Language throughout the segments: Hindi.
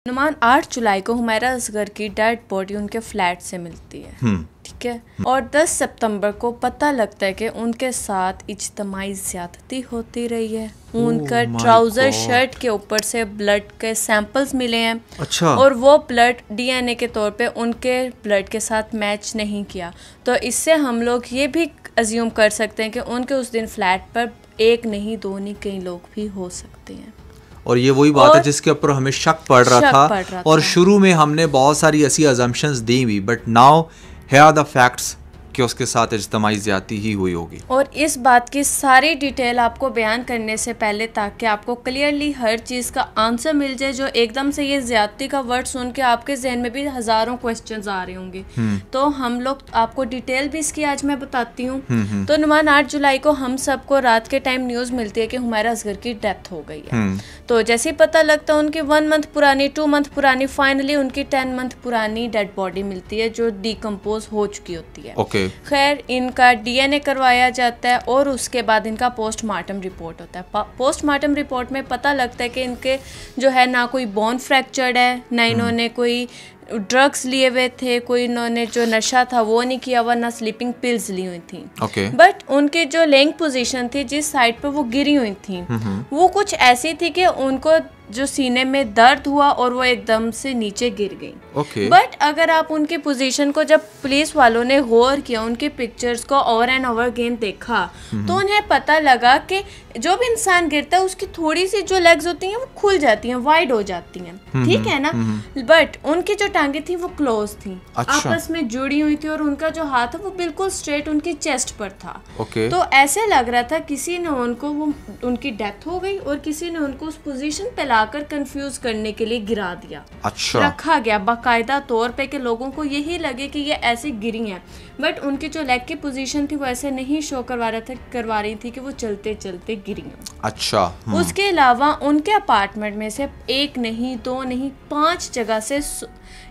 नुमान 8 जुलाई को हुमैरा असगर की डेड बॉडी उनके फ्लैट से मिलती है, ठीक है। और 10 सितंबर को पता लगता है कि उनके साथ इज्तमाई ज्यादती होती रही है। उनका ट्राउजर शर्ट के ऊपर से ब्लड के सैंपल्स मिले हैं। अच्छा। और वो ब्लड डीएनए के तौर पे उनके ब्लड के साथ मैच नहीं किया, तो इससे हम लोग ये भी अज्यूम कर सकते हैं कि उनके उस दिन फ्लैट पर एक नहीं दो नहीं कई लोग भी हो सकते हैं। और ये वही बात है जिसके ऊपर हमें शक पड़ रहा था और शुरू में हमने बहुत सारी ऐसी अजम्पशंस दी हुई, but now here are the facts कि उसके साथ इज्तमाई ज्यादती ही हुई होगी। और इस बात की सारी डिटेल आपको बयान करने से पहले, ताकि आपको क्लियरली हर चीज़ का आंसर मिल जाए, जो एकदम से ये ज्यादती का वर्ड सुन के आपके जहन में भी हजारों क्वेश्चंस आ रहे होंगे, तो हम लोग आपको डिटेल भी इसकी आज मैं बताती हूँ। तो नुमान 8 जुलाई को हम सबको रात के टाइम न्यूज़ मिलती है कि हुमैरा असगर की डेथ हो गई है। तो जैसे ही पता लगता है उनकी 1 मंथ पुरानी 2 मंथ पुरानी फाइनली उनकी 10 मंथ पुरानी डेड बॉडी मिलती है जो डिकम्पोज हो चुकी होती है। खैर इनका डीएनए करवाया जाता है और उसके बाद इनका पोस्टमार्टम रिपोर्ट होता है। पोस्टमार्टम रिपोर्ट में पता लगता है कि इनके जो है ना कोई बोन फ्रैक्चर्ड है, ना इन्होंने कोई ड्रग्स लिए हुए थे, कोई इन्होंने जो नशा था वो नहीं किया हुआ, ना स्लीपिंग पिल्स ली हुई थी। बट उनकी जो लेइंग पोजीशन थी, जिस साइड पे वो गिरी हुई थी, वो कुछ ऐसी थी कि उनको जो सीने में दर्द हुआ और वो एकदम से नीचे गिर गई। बट अगर आप उनकी पोजीशन को, जब पुलिस वालों ने गौर किया, उनके पिक्चर्स को ओवर एंड ओवर अगेन देखा, तो उन्हें पता लगा कि जो भी इंसान गिरता है उसकी थोड़ी सी जो लेग्स होती हैं वो खुल जाती हैं, वाइड हो जाती हैं, ठीक है ना। बट उनकी जो टांगे थी वो क्लोज थी, आपस में जुड़ी हुई थी, और उनका जो हाथ है वो बिल्कुल स्ट्रेट उनकी चेस्ट पर था। तो ऐसे लग रहा था किसी ने उनको, वो उनकी डेथ हो गई और किसी ने उनको उस पोजीशन पे लाकर कंफ्यूज करने के लिए गिरा दिया। रखा गया बाकायदा तौर पे कि लोगों को यही लगे कि ये ऐसे गिरी हैं। बट उनकी जो लेग की पोजीशन थी वो ऐसे नहीं शो करवा रही थी कि वो चलते चलते गिरी हैं। उसके अलावा उनके अपार्टमेंट में से 1 नहीं 2 नहीं 5 जगह से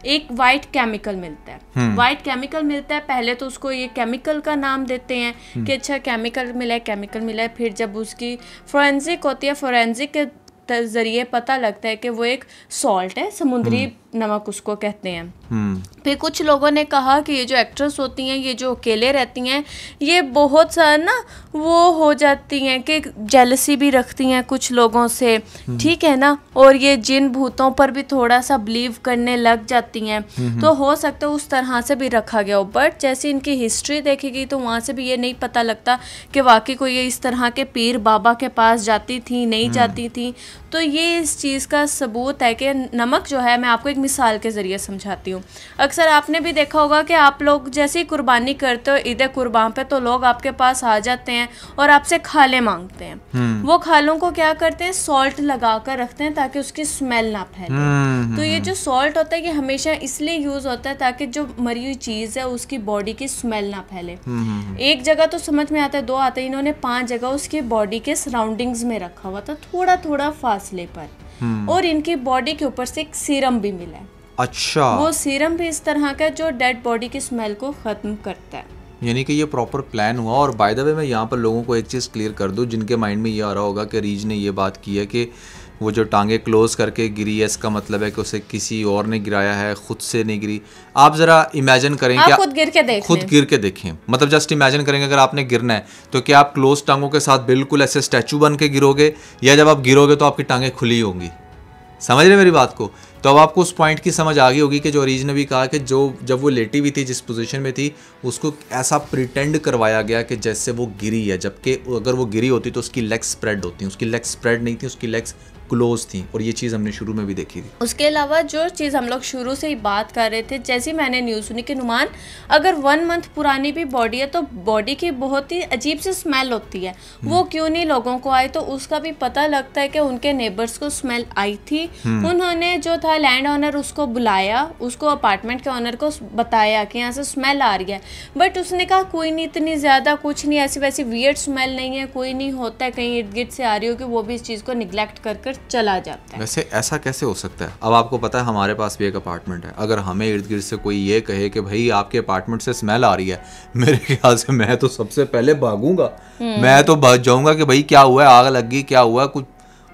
एक वाइट केमिकल मिलता है। वाइट केमिकल मिलता है, पहले तो उसको ये केमिकल का नाम देते हैं कि अच्छा केमिकल मिला है। फिर जब उसकी फोरेंसिक होती है, फोरेंसिक के जरिए पता लगता है कि वो एक सॉल्ट है, समुद्री नमक उसको कहते हैं। फिर कुछ लोगों ने कहा कि ये जो एक्ट्रेस होती हैं, ये जो अकेले रहती हैं, ये बहुत सारा ना वो हो जाती हैं कि जेलसी भी रखती हैं कुछ लोगों से, ठीक है ना। और ये जिन भूतों पर भी थोड़ा सा बिलीव करने लग जाती हैं, तो हो सकता है उस तरह से भी रखा गया हो। बट जैसे इनकी हिस्ट्री देखी गई तो वहाँ से भी ये नहीं पता लगता कि वाकई कोई ये इस तरह के पीर बाबा के पास जाती थी, नहीं जाती थी। तो ये इस चीज़ का सबूत है कि नमक जो है, मैं आपको एक मिसाल के ज़रिए समझाती हूँ। अक्सर आपने भी देखा होगा कि आप लोग जैसे ही कुर्बानी करते हो ईद कुर्बान पे, तो लोग आपके पास आ जाते हैं और आपसे खाले मांगते हैं। वो खालों को क्या करते हैं, सॉल्ट लगा कर रखते हैं ताकि उसकी स्मेल ना फैले। तो ये जो सॉल्ट होता है ये हमेशा इसलिए यूज़ होता है ताकि जो मरी हुई चीज़ है उसकी बॉडी की स्मेल ना फैले। एक जगह तो समझ में आता है, 2 आते हैं, इन्होंने 5 जगह उसकी बॉडी के सराउंडिंग्स में रखा हुआ था, थोड़ा थोड़ा फासले पर। और इनकी बॉडी के ऊपर से एक सीरम भी मिला है। अच्छा। वो सीरम भी इस तरह का जो डेड बॉडी की स्मेल को खत्म करता है। यानी कि ये प्रॉपर प्लान हुआ। और बाय द वे मैं यहाँ पर लोगों को एक चीज़ क्लियर कर दूँ, जिनके माइंड में ये आ रहा होगा कि रीज ने ये बात की है कि वो जो टांगे क्लोज करके गिरी है, इसका मतलब है कि उसे किसी और ने गिराया है, खुद से नहीं गिरी। आप जरा इमेजिन करें कि खुद गिर के देखें, मतलब जस्ट इमेजिन करेंगे अगर आपने गिरना है तो क्या आप क्लोज टांगों के साथ बिल्कुल ऐसे स्टैचू बन के गिरोगे, या जब आप गिरोगे तो आपकी टांगें खुली होंगी? समझ रहे मेरी बात को? तो अब आपको उस पॉइंट की समझ आ गई होगी कि जो ओरिजिन ने भी कहा कि जब वो लेटी हुई थी, जिस पोजीशन में थी, उसको ऐसा प्रिटेंड करवाया गया कि जैसे वो गिरी है, जबकि अगर वो गिरी होती तो उसकी लेग्स स्प्रेड होती। उसकी लेग्स स्प्रेड नहीं थी, उसकी लेग्स क्लोज थी। और ये चीज़ हमने शुरू में भी देखी थी। उसके अलावा जो चीज़ हम लोग शुरू से ही बात कर रहे थे, जैसे मैंने न्यूज़ सुनी कि नुमान अगर 1 मंथ पुरानी भी बॉडी है तो बॉडी की बहुत ही अजीब सी स्मेल होती है। वो क्यों नहीं लोगों को आई, तो उसका भी पता लगता है कि उनके नेबर्स को स्मेल आई थी। उन्होंने जो था लैंड ऑनर उसको बुलाया, उसको अपार्टमेंट के ऑनर को बताया कि यहाँ से स्मेल आ रही है। बट उसने कहा कोई नहीं, इतनी ज़्यादा कुछ नहीं, ऐसी वैसी वियर्ड स्मेल नहीं है, कोई नहीं होता है, कहीं इर्द गिर्द से आ रही हो कि वो भी इस चीज़ को निगलेक्ट कर चला जाता है। वैसे ऐसा कैसे हो सकता है? अब आपको पता है हमारे पास भी एक अपार्टमेंट है, अगर हमें इर्द गिर्द से कोई ये कहे कि भाई आपके अपार्टमेंट से स्मेल आ रही है, मेरे ख्याल से मैं तो सबसे पहले भागूंगा। मैं तो भाग जाऊंगा कि भाई क्या हुआ है, आग लग गई, क्या हुआ, कुछ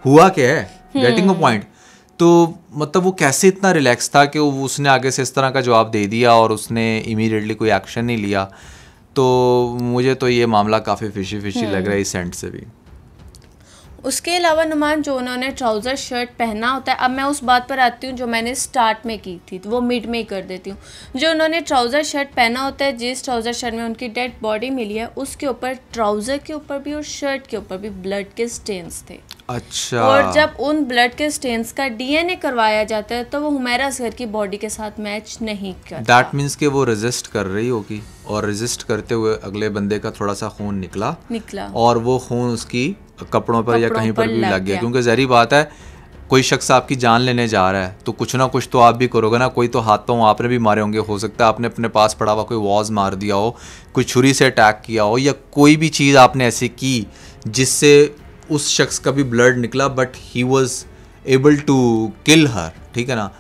हुआ क्या है? Getting a point. तो मतलब वो कैसे इतना रिलैक्स था कि उसने आगे से इस तरह का जवाब दे दिया और उसने इमीडिएटली कोई एक्शन नहीं लिया। तो मुझे तो ये मामला काफ़ी फिशी फिशी लग रहा है इस सेंट से भी। उसके अलावा नुमान जो उन्होंने ट्राउज़र शर्ट पहना होता है, अब मैं उस बात पर आती हूँ जो मैंने स्टार्ट में की थी, तो वो मिड में ही कर देती हूँ। जो उन्होंने ट्राउज़र शर्ट पहना होता है, जिस ट्राउज़र शर्ट में उनकी डेड बॉडी मिली है, उसके ऊपर ट्राउज़र के ऊपर भी और शर्ट के ऊपर भी ब्लड के स्टेन्स थे। अच्छा। और जब उन ब्लड के स्टेन्स का डीएनए करवाया जाता है तो वो हुमैरा असगर की बॉडी के साथ मैच नहीं करता। दैट मीन्स कि वो रेजिस्ट कर रही होगी और रेजिस्ट करते हुए अगले बंदे का थोड़ा सा खून निकला और वो खून उसकी कपड़ों पर या कहीं पर भी लग गया। क्योंकि ज़ाहिर बात है, कोई शख्स आपकी जान लेने जा रहा है तो कुछ ना कुछ तो आप भी करोगे ना। कोई तो हाथ पांव आपने भी मारे होंगे, हो सकता है आपने अपने पास पड़ा हुआ कोई वॉज मार दिया हो, कोई छुरी से अटैक किया हो, या कोई भी चीज़ आपने ऐसी की जिससे उस शख्स का भी ब्लड निकला but he was able to kill her, ठीक है ना।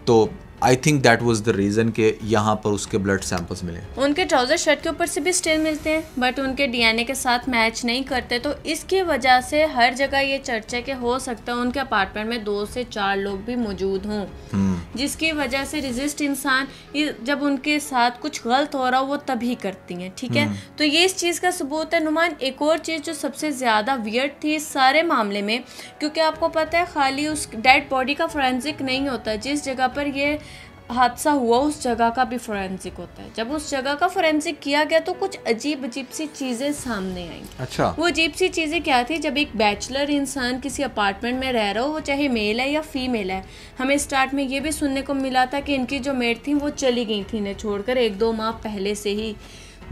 तो I think that was the reason कि यहाँ पर उसके ब्लड सैंपल्स मिले। उनके ट्राउज़र शर्ट के ऊपर से भी स्टेन मिलते हैं बट उनके डीएनए के साथ मैच नहीं करते। तो इसकी वजह से हर जगह ये चर्चा के हो सकता है उनके अपार्टमेंट में 2 से 4 लोग भी मौजूद हों, जिसकी वजह से रेजिस्ट इंसान जब उनके साथ कुछ गलत हो रहा हो वो तभी करती हैं, ठीक है। तो ये इस चीज़ का सबूत है। नुमान, एक और चीज़ जो सबसे ज़्यादा वियर्ड थी इस सारे मामले में, क्योंकि आपको पता है खाली उस डेड बॉडी का फोरेंसिक नहीं होता, जिस जगह पर ये हादसा हुआ उस जगह का भी फोरेंसिक होता है। जब उस जगह का फोरेंसिक किया गया तो कुछ अजीब अजीब सी चीज़ें सामने आई। अच्छा। वो अजीब सी चीज़ें क्या थी? जब एक बैचलर इंसान किसी अपार्टमेंट में रह रहा हो, वो चाहे मेल है या फीमेल है, हमें स्टार्ट में ये भी सुनने को मिला था कि इनकी जो मेट थी वो चली गई थी इन्हें छोड़कर 1-2 माह पहले से ही।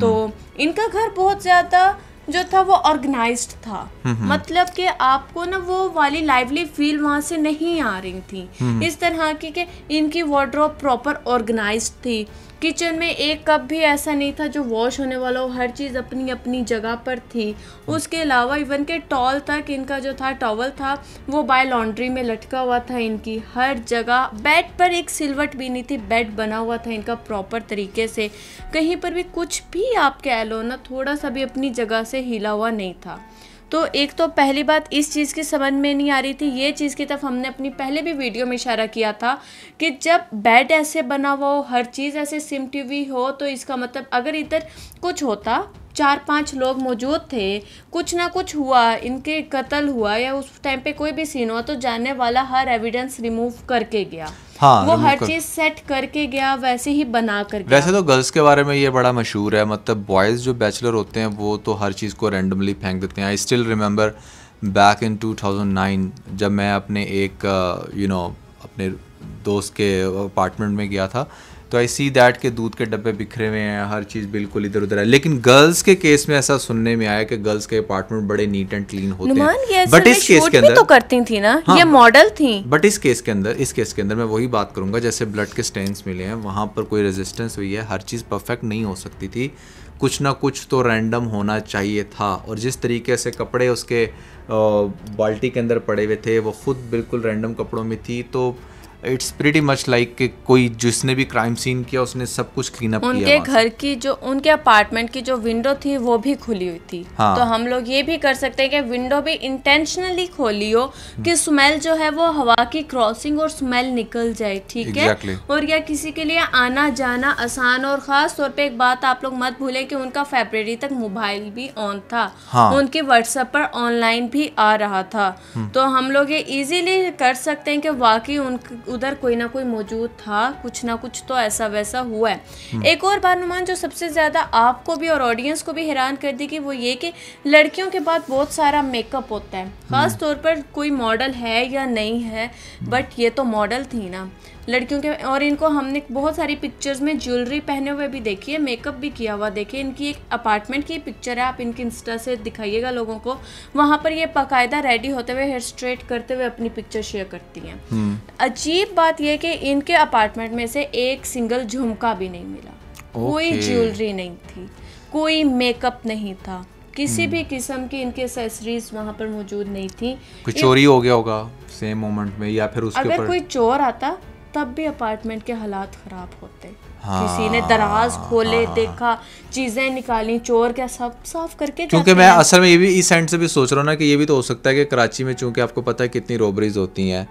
तो इनका घर बहुत ज़्यादा जो था वो ऑर्गेनाइज्ड था, मतलब कि आपको ना वो वाली लाइवली फील वहाँ से नहीं आ रही थी। इस तरह की कि इनकी वार्डरोब प्रॉपर ऑर्गेनाइज्ड थी। किचन में एक कप भी ऐसा नहीं था जो वॉश होने वाला हो, हर चीज़ अपनी अपनी जगह पर थी। उसके अलावा इवन के टॉल तक, इनका जो था टॉवल था वो बाय लॉन्ड्री में लटका हुआ था इनकी हर जगह। बेड पर एक सिलवट भी नहीं थी, बेड बना हुआ था इनका प्रॉपर तरीके से, कहीं पर भी कुछ भी आप कह लो ना, थोड़ा सा भी अपनी जगह से हिला हुआ नहीं था। तो एक तो पहली बात इस चीज़ की समझ में नहीं आ रही थी। ये चीज़ की तरफ हमने अपनी पहले भी वीडियो में इशारा किया था कि जब बेड ऐसे बना हुआ हो, हर चीज़ ऐसे सिमटी हुई हो, तो इसका मतलब अगर इधर कुछ होता, 4-5 लोग मौजूद थे, कुछ ना कुछ हुआ, इनके कत्ल हुआ या उस टाइम पे कोई भी सीन हुआ, तो जानने वाला हर एविडेंस रिमूव करके गया। हाँ, वो हर चीज़ सेट करके गया, वैसे ही बना कर गया। वैसे तो गर्ल्स के बारे में ये बड़ा मशहूर है, मतलब बॉयज़ जो बैचलर होते हैं वो तो हर चीज़ को रैंडमली फेंक देते हैं। I still remember back in 2009 जब मैं अपने एक अपने दोस्त के अपार्टमेंट में गया था, तो आई सी दैट के दूध के डब्बे बिखरे हुए हैं, हर चीज़ बिल्कुल इधर उधर है। लेकिन गर्ल्स के केस में ऐसा सुनने में आया कि गर्ल्स के अपार्टमेंट बड़े नीट एंड क्लीन होते हैं। बट इस केस के अंदर तो करती थी ना, हाँ, ये मॉडल थी। बट इस केस के अंदर मैं वही बात करूंगा, जैसे ब्लड के स्टेन्स मिले हैं, वहाँ पर कोई रेजिस्टेंस हुई है, हर चीज़ परफेक्ट नहीं हो सकती थी, कुछ ना कुछ तो रैंडम होना चाहिए था। और जिस तरीके से कपड़े उसके बाल्टी के अंदर पड़े हुए थे वो खुद बिल्कुल रैंडम कपड़ों में थी। तो इट्स प्रीटी मच लाइक कि कोई जिसने भी क्राइम सीन किया उसने सब कुछ क्लीन अप किया। उनके घर की जो, उनके अपार्टमेंट की जो विंडो थी वो भी खुली हुई थी। हाँ। तो हम लोग ये भी कर सकते हैं कि विंडो भी इंटेंशनली खोली हो कि स्मेल जो है वो हवा की क्रॉसिंग और स्मेल निकल जाए, ठीक है। और या किसी के लिए आना जाना आसान। और ख़ास तौर पे एक बात आप लोग मत भूलें कि उनका फरवरी तक मोबाइल भी ऑन था। हाँ। उनके व्हाट्सएप पर ऑनलाइन भी आ रहा था। तो हम लोग ये इजीली कर सकते हैं कि वाकई उधर कोई ना कोई मौजूद था, कुछ ना कुछ तो ऐसा वैसा हुआ है। एक और बात नुमान जो सबसे ज़्यादा आपको भी और ऑडियंस को भी हैरान कर दी कि वो ये कि लड़कियों के बाद बहुत सारा मेकअप होता है, ख़ास तौर पर कोई मॉडल है या नहीं है, बट ये तो मॉडल थी ना लड़कियों के। और इनको हमने बहुत सारी पिक्चर्स में ज्वेलरी पहने हुए भी देखी है, मेकअप भी किया हुआ देखिए। इनकी एक अपार्टमेंट की पिक्चर है, आप इनकी इंस्टा से दिखाइएगा लोगों को, वहाँ पर ये बाकायदा रेडी होते हुए, हेयर स्ट्रेट करते हुए अपनी पिक्चर शेयर करती हैं। अजीब बात यह कि इनके अपार्टमेंट में से एक सिंगल झुमका भी नहीं मिला, कोई ज्वेलरी नहीं थी, कोई मेकअप नहीं था, किसी भी किस्म की इनके एक्सेसरीज वहाँ पर मौजूद नहीं थी। कोई चोरी हो गया होगा सेम मोमेंट में, या फिर उसके अगर कोई चोर आता तब भी अपार्टमेंट के हालात खराब होते। हाँ, किसी ने दराज खोले, देखा, चीजें निकाली, चोर क्या सब साफ करके। क्योंकि मैं असल में ये भी इस एंड से भी सोच रहा हूँ ना कि ये भी तो हो सकता है कि कराची में, चूंकि आपको पता है कितनी रॉबरीज होती हैं,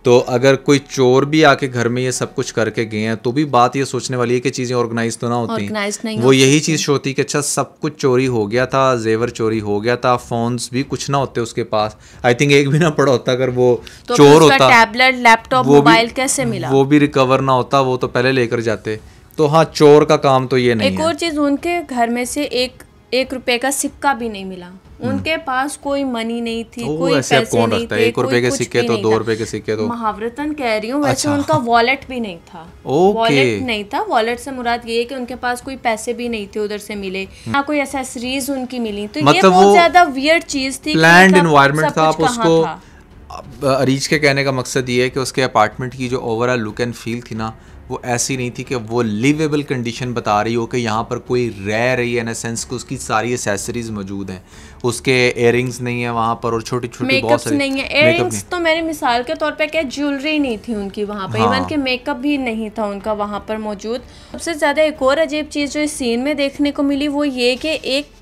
तो अगर कोई चोर भी आके घर में ये सब कुछ करके गए हैं तो भी बात ये सोचने वाली है कि चीज़ें ऑर्गेनाइज तो ना होती, वो यही चीज़ होती कि अच्छा सब कुछ चोरी हो गया था, जेवर चोरी हो गया था, फोन्स भी कुछ ना होते उसके पास, आई थिंक एक भी ना पड़ा होता अगर वो तो चोर होता, टैबलेट लैपटॉप मोबाइल कैसे मिला, वो भी रिकवर ना होता, वो तो पहले लेकर जाते। तो हाँ, चोर का काम तो ये नहीं है। एक और चीज़, उनके घर में से एक रुपए का सिक्का भी नहीं मिला, उनके पास कोई मनी नहीं थी, कोई पैसे नहीं थे, 1 रुपए के सिक्के तो 2 रुपए के सिक्के तो महावरतन कह रही हूँ। वैसे उनका वॉलेट भी नहीं था, वॉलेट नहीं था, वॉलेट से मुराद ये है कि उनके पास कोई पैसे भी नहीं थे उधर से मिले, ना कोई एसेसरीज उनकी मिली। तो ये बहुत ज्यादा वियर्ड चीज थी, प्लान्ड एनवायरनमेंट था। आप उसको, अरीज के कहने का मकसद ये है कि उसके अपार्टमेंट की जो ओवरऑल लुक एंड फील थी ना, वो ऐसी नहीं थी कि वो लिवेबल कंडीशन बता रही हो कि यहाँ पर कोई रह रही है, इन सेंस कि उसकी सारी एसेसरीज मौजूद हैं, उसके इयररिंग्स नहीं है वहाँ पर, और छोटी छोटी बहुत सारी नहीं है। इयररिंग्स तो मेरी मिसाल के तौर पे क्या, ज्वेलरी नहीं थी उनकी वहाँ पर, इवन के मेकअप भी नहीं था उनका वहाँ पर मौजूद। सबसे ज़्यादा एक और अजीब चीज़ जो इस सीन में देखने को मिली वो ये कि एक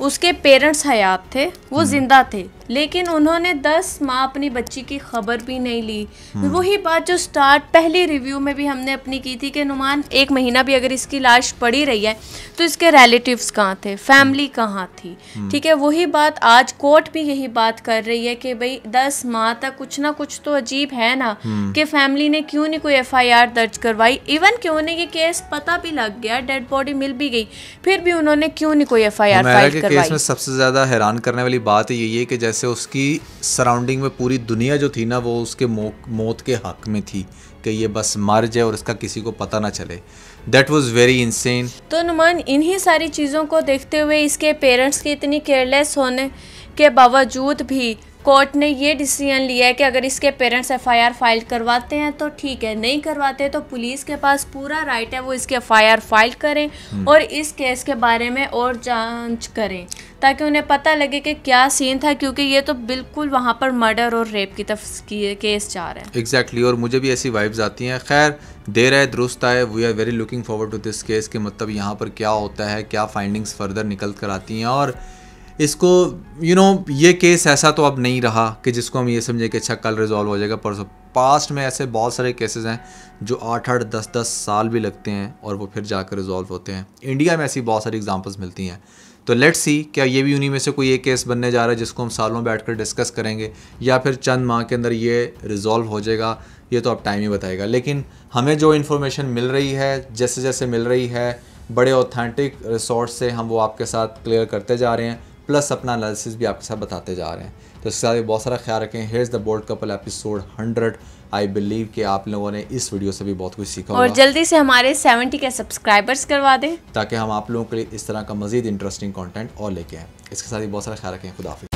उसके पेरेंट्स हयात थे, वो जिंदा थे, लेकिन उन्होंने 10 माह अपनी बच्ची की खबर भी नहीं ली। वही बात जो स्टार्ट पहली रिव्यू में भी हमने अपनी की थी कि नुमान 1 महीना भी अगर इसकी लाश पड़ी रही है तो इसके रिलेटिव्स कहाँ थे, फैमिली कहाँ थी, ठीक है। वही बात आज कोर्ट भी यही बात कर रही है कि भाई 10 माह तक कुछ ना कुछ तो अजीब है ना, कि फैमिली ने क्यों नहीं कोई FIR दर्ज करवाई, इवन क्यों नहीं, ये केस पता भी लग गया, डेड बॉडी मिल भी गई, फिर भी उन्होंने क्यों नहीं कोई FIR फाइल करवाई। केस में सबसे ज़्यादा हैरान करने वाली बात यही है कि जैसे उसकी सराउंडिंग में पूरी दुनिया जो थी ना, वो उसके मौत के हक में थी कि ये बस मर जाए और इसका किसी को पता ना चले। That was very insane. तो नुमान इन्हीं सारी चीज़ों को देखते हुए, इसके पेरेंट्स के इतनी केयरलेस होने के बावजूद भी कोर्ट ने ये डिसीजन लिया है कि अगर इसके पेरेंट्स FIR फाइल करवाते हैं तो ठीक है, नहीं करवाते तो पुलिस के पास पूरा राइट है वो इसके FIR फाइल करें और इस केस के बारे में और जांच करें, ताकि उन्हें पता लगे कि क्या सीन था, क्योंकि ये तो बिल्कुल वहाँ पर मर्डर और रेप की तरफ केस जा रहा है। एग्जैक्टली, और मुझे भी ऐसी वाइब्स आती हैं। खैर, देर है दुरुस्त आए, we are very looking forward to this case के मतलब यहाँ पर क्या होता है, क्या फाइंडिंग्स फर्दर निकल कर आती हैं, और इसको ये केस ऐसा तो अब नहीं रहा कि जिसको हम ये समझे कि अच्छा कल रिजॉल्व हो जाएगा परसों। पास्ट में ऐसे बहुत सारे केसेस हैं जो 8-8 10-10 साल भी लगते हैं और वो फिर जाकर रिजॉल्व होते हैं। इंडिया में ऐसी बहुत सारी एग्जांपल्स मिलती हैं। तो लेट्स सी, क्या ये भी उन्हीं में से कोई एक केस बनने जा रहा है जिसको हम सालों बैठकर डिस्कस करेंगे, या फिर चंद माह के अंदर ये रिजॉल्व हो जाएगा, ये तो अब टाइम ही बताएगा। लेकिन हमें जो इन्फॉर्मेशन मिल रही है, जैसे जैसे मिल रही है, बड़े ऑथेंटिक रिसोर्स से हम वो आपके साथ क्लियर करते जा रहे हैं, प्लस अपना एनालिसिस भी आपके साथ बताते जा रहे हैं। तो इसके साथ बहुत सारा ख्याल रखें। Here's the bold couple episode 100। I believe कि आप लोगों ने इस वीडियो से भी बहुत कुछ सीखा और जल्दी से हमारे 70 के सब्सक्राइबर्स करवा दें, ताकि हम आप लोगों के लिए इस तरह का मज़ीद इंटरेस्टिंग कंटेंट और लेके आएँ। इसके साथ ही बहुत सारा ख्याल रखें। खुदा हाफिज़।